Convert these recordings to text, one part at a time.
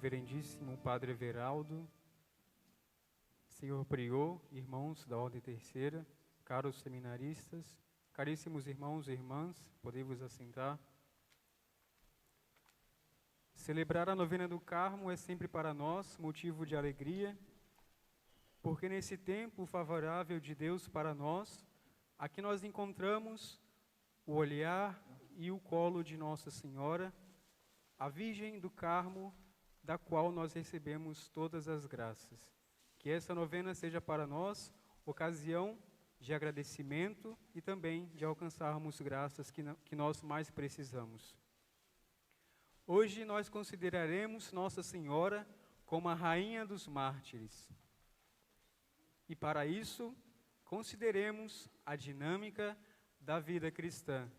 Reverendíssimo Padre Everaldo, Senhor Prior, irmãos da Ordem Terceira, caros seminaristas, caríssimos irmãos e irmãs, podei-vos assentar. Celebrar a novena do Carmo é sempre para nós motivo de alegria, porque nesse tempo favorável de Deus para nós, aqui nós encontramos o olhar e o colo de Nossa Senhora, a Virgem do Carmo, da qual nós recebemos todas as graças. Que essa novena seja para nós ocasião de agradecimento e também de alcançarmos graças que nós mais precisamos. Hoje nós consideraremos Nossa Senhora como a Rainha dos Mártires. E para isso, consideremos a dinâmica da vida cristã,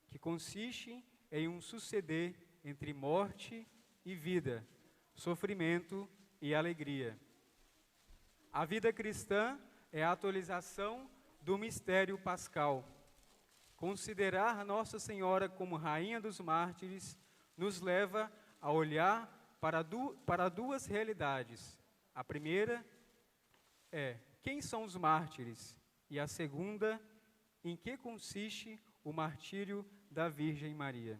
que consiste em um suceder entre morte e vida, sofrimento e alegria. A vida cristã é a atualização do mistério pascal. Considerar Nossa Senhora como Rainha dos Mártires nos leva a olhar para duas realidades. A primeira é: quem são os mártires? E a segunda, em que consiste o martírio da Virgem Maria?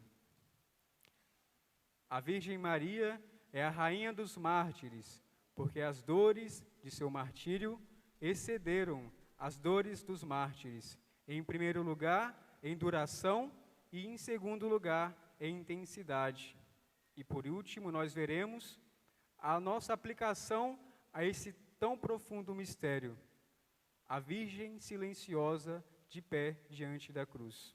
A Virgem Maria é a Rainha dos Mártires, porque as dores de seu martírio excederam as dores dos mártires, em primeiro lugar, em duração, e em segundo lugar, em intensidade. E por último, nós veremos a nossa aplicação a esse tão profundo mistério, a Virgem silenciosa de pé diante da cruz.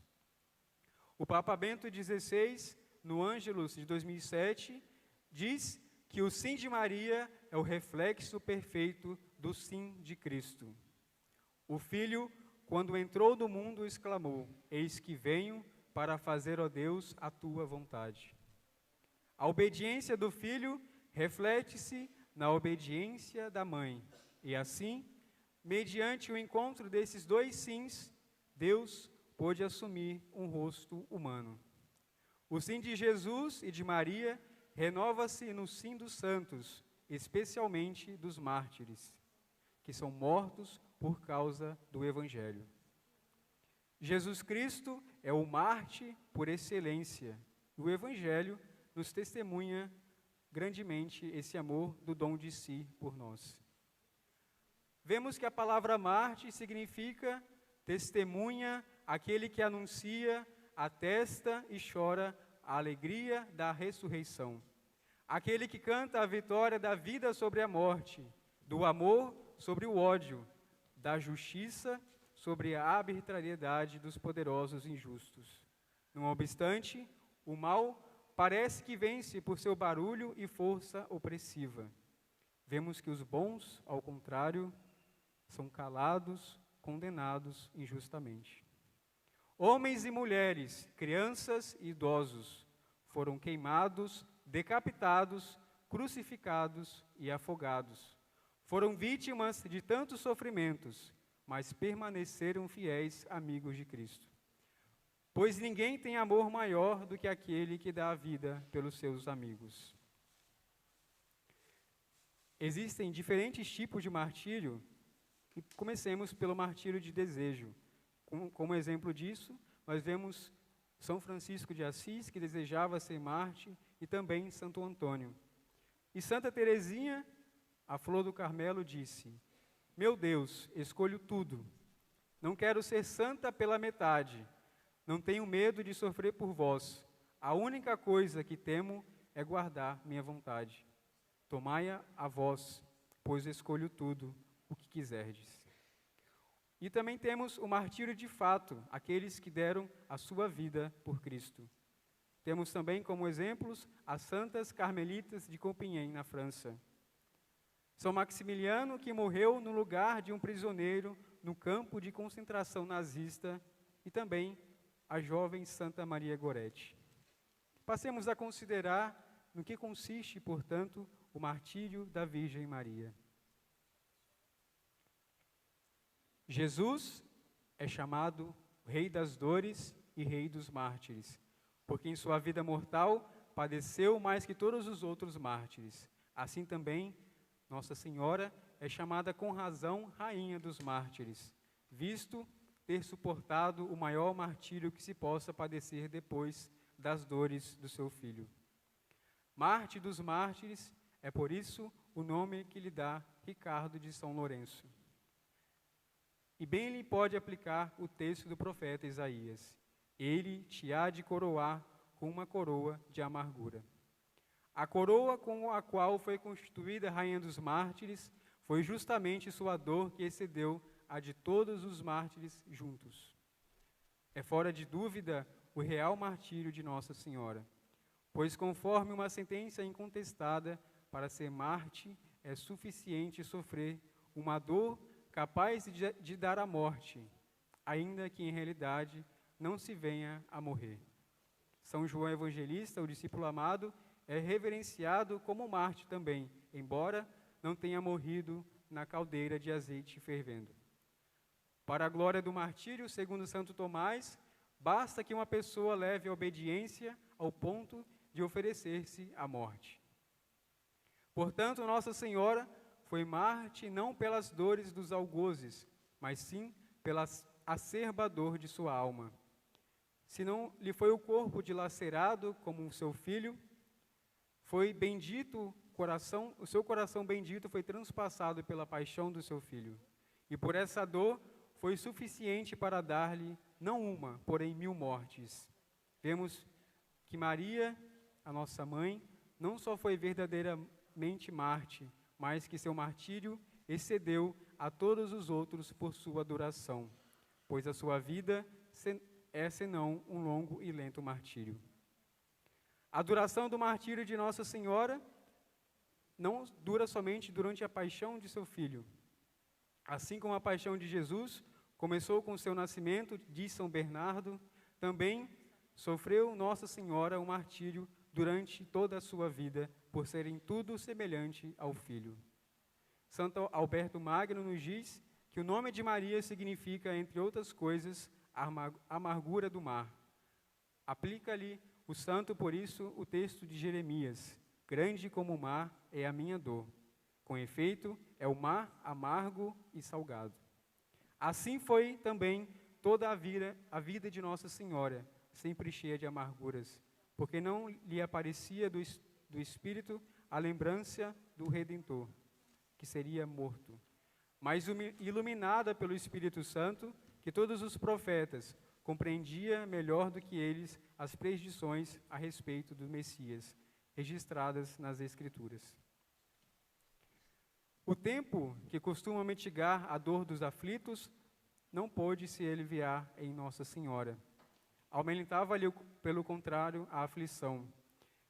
O Papa Bento XVI, no Ângelus de 2007, diz que o sim de Maria é o reflexo perfeito do sim de Cristo. O Filho, quando entrou no mundo, exclamou: eis que venho para fazer, ó Deus, a tua vontade. A obediência do Filho reflete-se na obediência da Mãe. E assim, mediante o encontro desses dois sims, Deus pôde assumir um rosto humano. O sim de Jesus e de Maria renova-se no sim dos santos, especialmente dos mártires, que são mortos por causa do Evangelho. Jesus Cristo é o mártir por excelência. O Evangelho nos testemunha grandemente esse amor do dom de si por nós. Vemos que a palavra mártir significa testemunha, aquele que anuncia, atesta e chora a alegria da ressurreição. Aquele que canta a vitória da vida sobre a morte, do amor sobre o ódio, da justiça sobre a arbitrariedade dos poderosos injustos. Não obstante, o mal parece que vence por seu barulho e força opressiva. Vemos que os bons, ao contrário, são calados, condenados injustamente. Homens e mulheres, crianças e idosos foram queimados, decapitados, crucificados e afogados. Foram vítimas de tantos sofrimentos, mas permaneceram fiéis amigos de Cristo. Pois ninguém tem amor maior do que aquele que dá a vida pelos seus amigos. Existem diferentes tipos de martírio, e comecemos pelo martírio de desejo. Como exemplo disso, nós vemos São Francisco de Assis, que desejava ser mártir, e também Santo Antônio. E Santa Teresinha, a flor do Carmelo, disse: meu Deus, escolho tudo. Não quero ser santa pela metade. Não tenho medo de sofrer por vós. A única coisa que temo é guardar minha vontade. Tomai-a a vós, pois escolho tudo o que quiserdes. E também temos o martírio de fato, aqueles que deram a sua vida por Cristo. Temos também como exemplos as santas carmelitas de Compiègne, na França. São Maximiliano, que morreu no lugar de um prisioneiro no campo de concentração nazista, e também a jovem Santa Maria Goretti. Passemos a considerar no que consiste, portanto, o martírio da Virgem Maria. Jesus é chamado Rei das Dores e Rei dos Mártires, porque em sua vida mortal padeceu mais que todos os outros mártires, Assim também, Nossa Senhora é chamada com razão Rainha dos Mártires, visto ter suportado o maior martírio que se possa padecer depois das dores do seu filho. Marte dos Mártires é por isso o nome que lhe dá Ricardo de São Lourenço. E bem lhe pode aplicar o texto do profeta Isaías: ele te há de coroar com uma coroa de amargura. A coroa com a qual foi constituída a Rainha dos Mártires foi justamente sua dor que excedeu a de todos os mártires juntos. É fora de dúvida o real martírio de Nossa Senhora, pois conforme uma sentença incontestada, para ser Marte é suficiente sofrer uma dor capaz de dar a morte, ainda que em realidade não se venha a morrer. São João Evangelista, o discípulo amado, é reverenciado como Marte também, embora não tenha morrido na caldeira de azeite fervendo. Para a glória do martírio, segundo Santo Tomás, basta que uma pessoa leve a obediência ao ponto de oferecer-se à morte. Portanto, Nossa Senhora foi Marte não pelas dores dos algozes, mas sim pela acerba dor de sua alma. Se não lhe foi o corpo dilacerado como o seu filho, foi bendito coração, o seu coração bendito foi transpassado pela paixão do seu filho. E por essa dor foi suficiente para dar-lhe não uma, porém 1000 mortes. Vemos que Maria, a nossa mãe, não só foi verdadeiramente Marte, mas que seu martírio excedeu a todos os outros por sua duração, pois a sua vida é senão um longo e lento martírio. A duração do martírio de Nossa Senhora não dura somente durante a paixão de seu filho. Assim como a paixão de Jesus começou com seu nascimento, diz São Bernardo, também sofreu Nossa Senhora o martírio durante toda a sua vida, por ser em tudo semelhante ao Filho. Santo Alberto Magno nos diz que o nome de Maria significa, entre outras coisas, amargura do mar. Aplica-lhe o santo, por isso, o texto de Jeremias: grande como o mar é a minha dor. Com efeito, é o mar amargo e salgado. Assim foi também toda a vida de Nossa Senhora, sempre cheia de amarguras, porque não lhe aparecia do Espírito a lembrança do Redentor, que seria morto, mas iluminada pelo Espírito Santo, que todos os profetas compreendia melhor do que eles as predições a respeito do Messias, registradas nas Escrituras. O tempo que costuma mitigar a dor dos aflitos não pôde se aliviar em Nossa Senhora. Aumentava-lhe, pelo contrário, a aflição.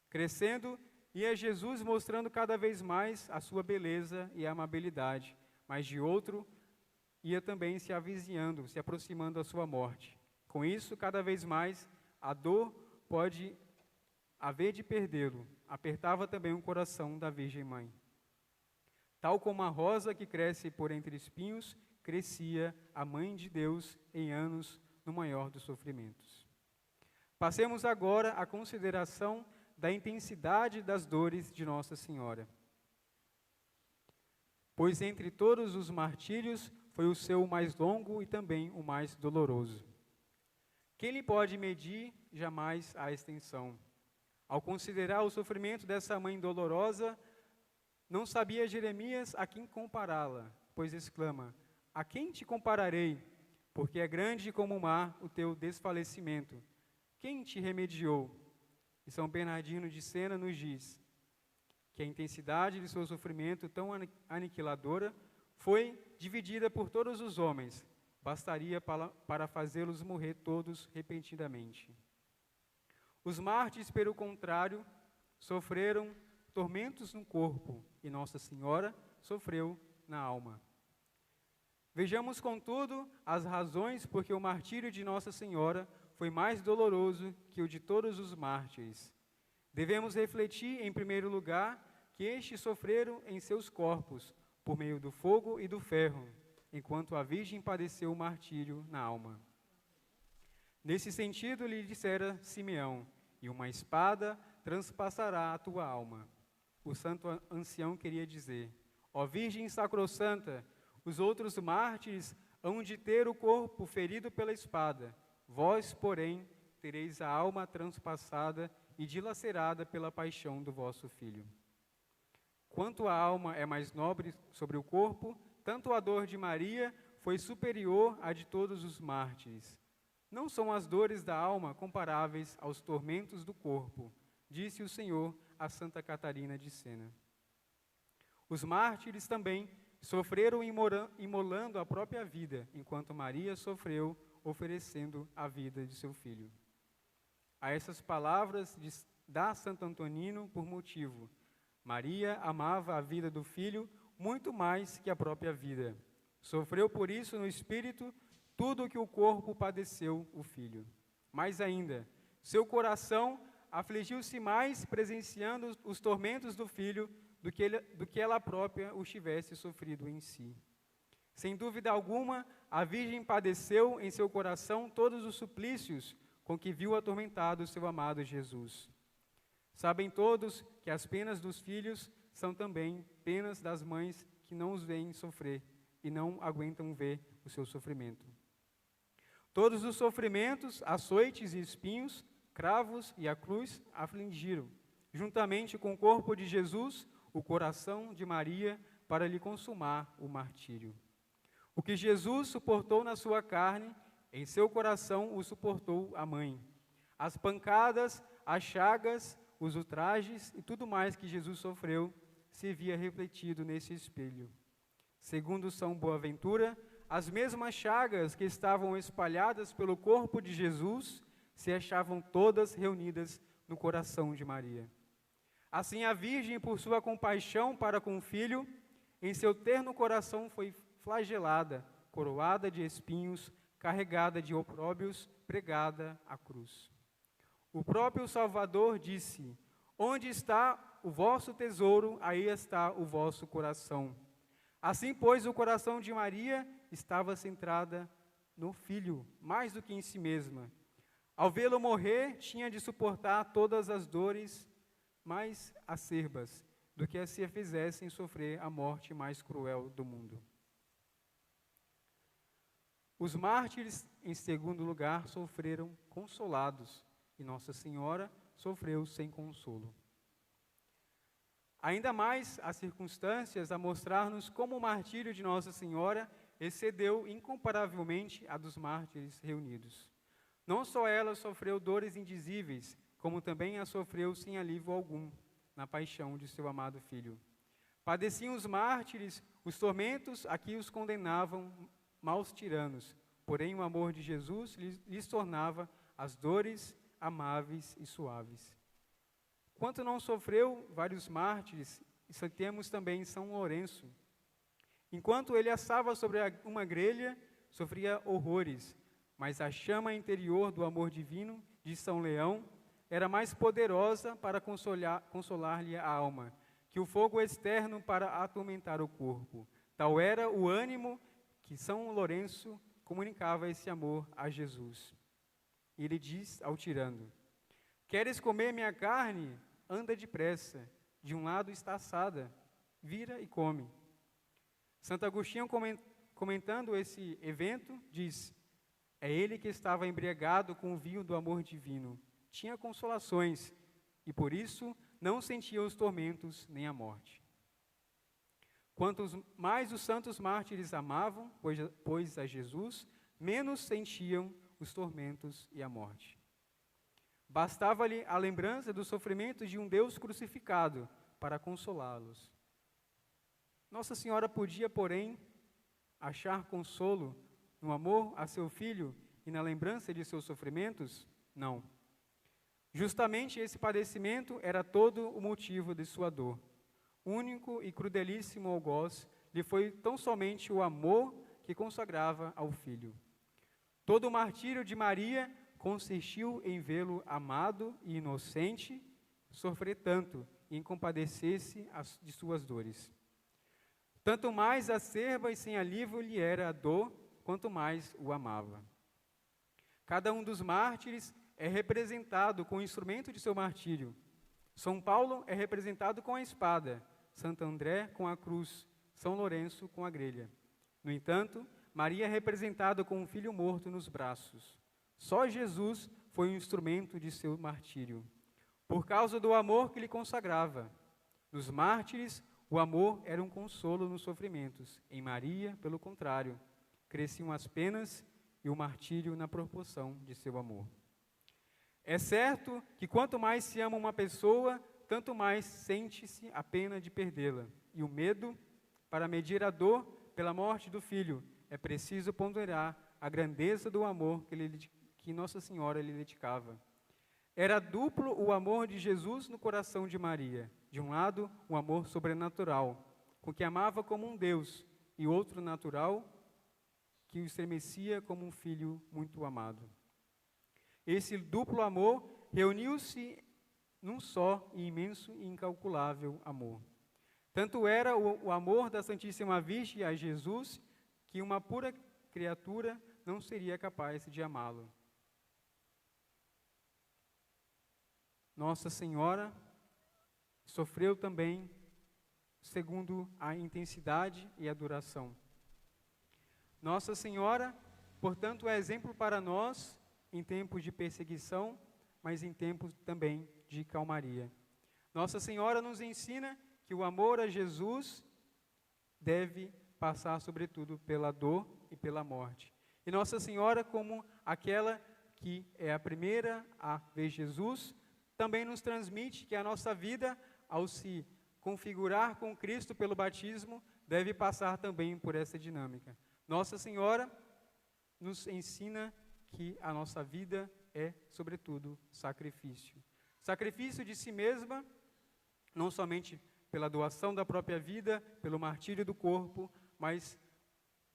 Crescendo, ia Jesus mostrando cada vez mais a sua beleza e amabilidade, mas de outro, ia também se avizinhando, se aproximando da sua morte. Com isso, cada vez mais, a dor pode haver de perdê-lo. Apertava também o coração da Virgem Mãe. Tal como a rosa que cresce por entre espinhos, crescia a Mãe de Deus em anos no maior dos sofrimentos. Passemos agora à consideração da intensidade das dores de Nossa Senhora. Pois entre todos os martírios foi o seu mais longo e também o mais doloroso. Quem lhe pode medir jamais a extensão? Ao considerar o sofrimento dessa mãe dolorosa, não sabia Jeremias a quem compará-la, pois exclama: a quem te compararei? Porque é grande como o mar o teu desfalecimento. Quem te remediou? E São Bernardino de Sena nos diz que a intensidade de seu sofrimento tão aniquiladora foi dividida por todos os homens, bastaria para fazê-los morrer todos repentinamente. Os mártires, pelo contrário, sofreram tormentos no corpo, e Nossa Senhora sofreu na alma. Vejamos, contudo, as razões por que o martírio de Nossa Senhora foi mais doloroso que o de todos os mártires. Devemos refletir, em primeiro lugar, que estes sofreram em seus corpos, por meio do fogo e do ferro, enquanto a Virgem padeceu o martírio na alma. Nesse sentido, lhe dissera Simeão: e uma espada transpassará a tua alma. o santo ancião queria dizer: ó Virgem Sacrossanta, os outros mártires hão de ter o corpo ferido pela espada, vós, porém, tereis a alma transpassada e dilacerada pela paixão do vosso Filho. Quanto a alma é mais nobre sobre o corpo, tanto a dor de Maria foi superior à de todos os mártires. Não são as dores da alma comparáveis aos tormentos do corpo, disse o Senhor a Santa Catarina de Sena. Os mártires também sofreram imolando a própria vida, enquanto Maria sofreu oferecendo a vida de seu filho. A essas palavras dá Santo Antonino por motivo: Maria amava a vida do filho muito mais que a própria vida. Sofreu por isso no espírito tudo o que o corpo padeceu o filho. Mais ainda, seu coração afligiu-se mais presenciando os tormentos do filho do que ela própria os tivesse sofrido em si. Sem dúvida alguma, a Virgem padeceu em seu coração todos os suplícios com que viu atormentado seu amado Jesus. Sabem todos que as penas dos filhos são também penas das mães que não os veem sofrer e não aguentam ver o seu sofrimento. Todos os sofrimentos, açoites e espinhos, cravos e a cruz afligiram, juntamente com o corpo de Jesus, o coração de Maria, para lhe consumar o martírio. O que Jesus suportou na sua carne, em seu coração o suportou a mãe. As pancadas, as chagas, os ultrajes e tudo mais que Jesus sofreu se via refletido nesse espelho. Segundo São Boaventura, as mesmas chagas que estavam espalhadas pelo corpo de Jesus se achavam todas reunidas no coração de Maria. Assim, a Virgem, por sua compaixão para com o Filho, em seu terno coração foi flagelada, coroada de espinhos, carregada de opróbios, pregada à cruz. O próprio Salvador disse: onde está o vosso tesouro, aí está o vosso coração. Assim, pois, o coração de Maria estava centrada no Filho, mais do que em si mesma. Ao vê-lo morrer, tinha de suportar todas as dores mais acerbas do que se a fizessem sofrer a morte mais cruel do mundo. Os mártires, em segundo lugar, sofreram consolados, e Nossa Senhora sofreu sem consolo. Ainda mais as circunstâncias a mostrar-nos como o martírio de Nossa Senhora excedeu incomparavelmente a dos mártires reunidos. Não só ela sofreu dores indizíveis, como também a sofreu sem alívio algum na paixão de seu amado Filho. Padeciam os mártires os tormentos a que os condenavam maus tiranos, porém o amor de Jesus lhes tornava as dores amáveis e suaves. Quanto não sofreu vários mártires, isso temos também São Lourenço. Enquanto ele assava sobre uma grelha, sofria horrores, mas a chama interior do amor divino de São Leão era mais poderosa para consolar-lhe a alma, que o fogo externo para atormentar o corpo. Tal era o ânimo que São Lourenço comunicava esse amor a Jesus. E ele diz ao tirano: queres comer minha carne? Anda depressa, de um lado está assada, vira e come. Santo Agostinho, comentando esse evento, diz: é ele que estava embriagado com o vinho do amor divino, tinha consolações, e por isso não sentia os tormentos nem a morte. Quantos mais os santos mártires amavam, pois a Jesus, menos sentiam os tormentos e a morte. Bastava-lhe a lembrança dos sofrimentos de um Deus crucificado para consolá-los. Nossa Senhora podia, porém, achar consolo no amor a seu Filho e na lembrança de seus sofrimentos? Não. Justamente esse padecimento era todo o motivo de sua dor. Único e crudelíssimo algoz lhe foi tão somente o amor que consagrava ao Filho. Todo o martírio de Maria consistiu em vê-lo amado e inocente, sofrer tanto e em compadecer-se de suas dores. Tanto mais acerba e sem alívio lhe era a dor, quanto mais o amava. Cada um dos mártires é representado com o instrumento de seu martírio. São Paulo é representado com a espada, Santo André com a cruz, São Lourenço com a grelha. No entanto, Maria é representada com um filho morto nos braços. Só Jesus foi um instrumento de seu martírio, por causa do amor que lhe consagrava. Nos mártires, o amor era um consolo nos sofrimentos. Em Maria, pelo contrário, cresciam as penas e o martírio na proporção de seu amor. É certo que quanto mais se ama uma pessoa, tanto mais sente-se a pena de perdê-la. E o medo, para medir a dor pela morte do filho, é preciso ponderar a grandeza do amor que Nossa Senhora lhe dedicava. Era duplo o amor de Jesus no coração de Maria. De um lado, um amor sobrenatural, com que amava como um Deus, e outro natural, que o estremecia como um filho muito amado. Esse duplo amor reuniu-se num só e imenso e incalculável amor. Tanto era o amor da Santíssima Virgem a Jesus, que uma pura criatura não seria capaz de amá-lo. Nossa Senhora sofreu também segundo a intensidade e a duração. Nossa Senhora, portanto, é exemplo para nós em tempos de perseguição, mas em tempos também de calmaria. Nossa Senhora nos ensina que o amor a Jesus deve passar, sobretudo, pela dor e pela morte. E Nossa Senhora, como aquela que é a primeira a ver Jesus, também nos transmite que a nossa vida, ao se configurar com Cristo pelo batismo, deve passar também por essa dinâmica. Nossa Senhora nos ensina que a nossa vida é, sobretudo, sacrifício. Sacrifício de si mesma, não somente pela doação da própria vida, pelo martírio do corpo, mas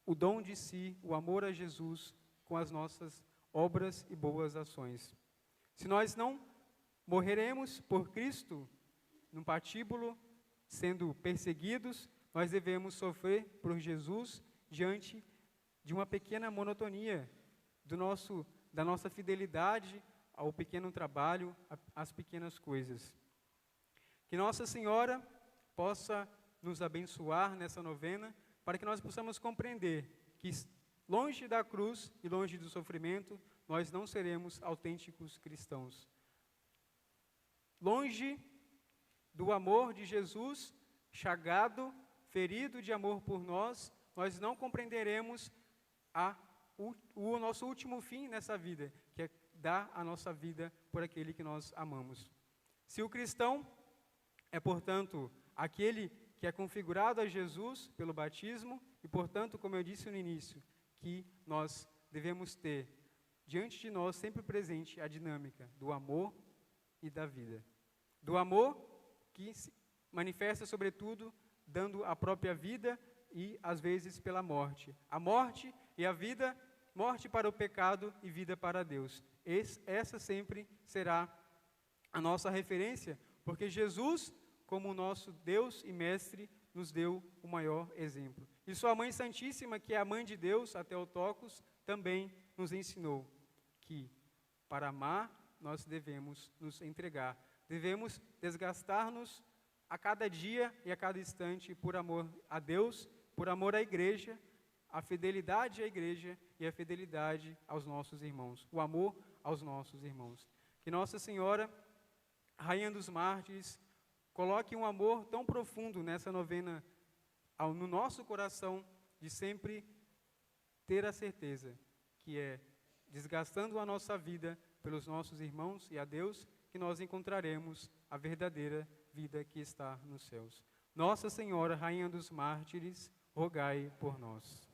o dom de si, o amor a Jesus, com as nossas obras e boas ações. Se nós não morreremos por Cristo, num patíbulo, sendo perseguidos, nós devemos sofrer por Jesus diante de uma pequena monotonia da nossa fidelidade ao pequeno trabalho, às pequenas coisas. Que Nossa Senhora possa nos abençoar nessa novena, para que nós possamos compreender que, longe da cruz e longe do sofrimento, nós não seremos autênticos cristãos. Longe do amor de Jesus, chagado, ferido de amor por nós, nós não compreenderemos o nosso último fim nessa vida, que é dar a nossa vida por aquele que nós amamos. Se o cristão é, portanto, aquele que é configurado a Jesus pelo batismo, e, portanto, como eu disse no início, que nós devemos ter diante de nós sempre presente a dinâmica do amor e da vida. Do amor que se manifesta, sobretudo, dando a própria vida e, às vezes, pela morte. A morte e a vida, morte para o pecado e vida para Deus. Essa sempre será a nossa referência, porque Jesus, como nosso Deus e Mestre, nos deu o maior exemplo. E sua Mãe Santíssima, que é a Mãe de Deus, a Theotokos, também nos ensinou que, para amar, nós devemos nos entregar. Devemos desgastar-nos a cada dia e a cada instante por amor a Deus, por amor à Igreja, a fidelidade à Igreja e a fidelidade aos nossos irmãos, o amor aos nossos irmãos. Que Nossa Senhora, Rainha dos Mártires, coloque um amor tão profundo nessa novena no nosso coração, de sempre ter a certeza que é desgastando a nossa vida pelos nossos irmãos e a Deus que nós encontraremos a verdadeira vida que está nos céus. Nossa Senhora, Rainha dos Mártires, rogai por nós.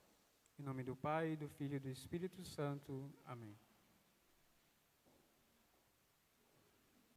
Em nome do Pai, do Filho e do Espírito Santo. Amém.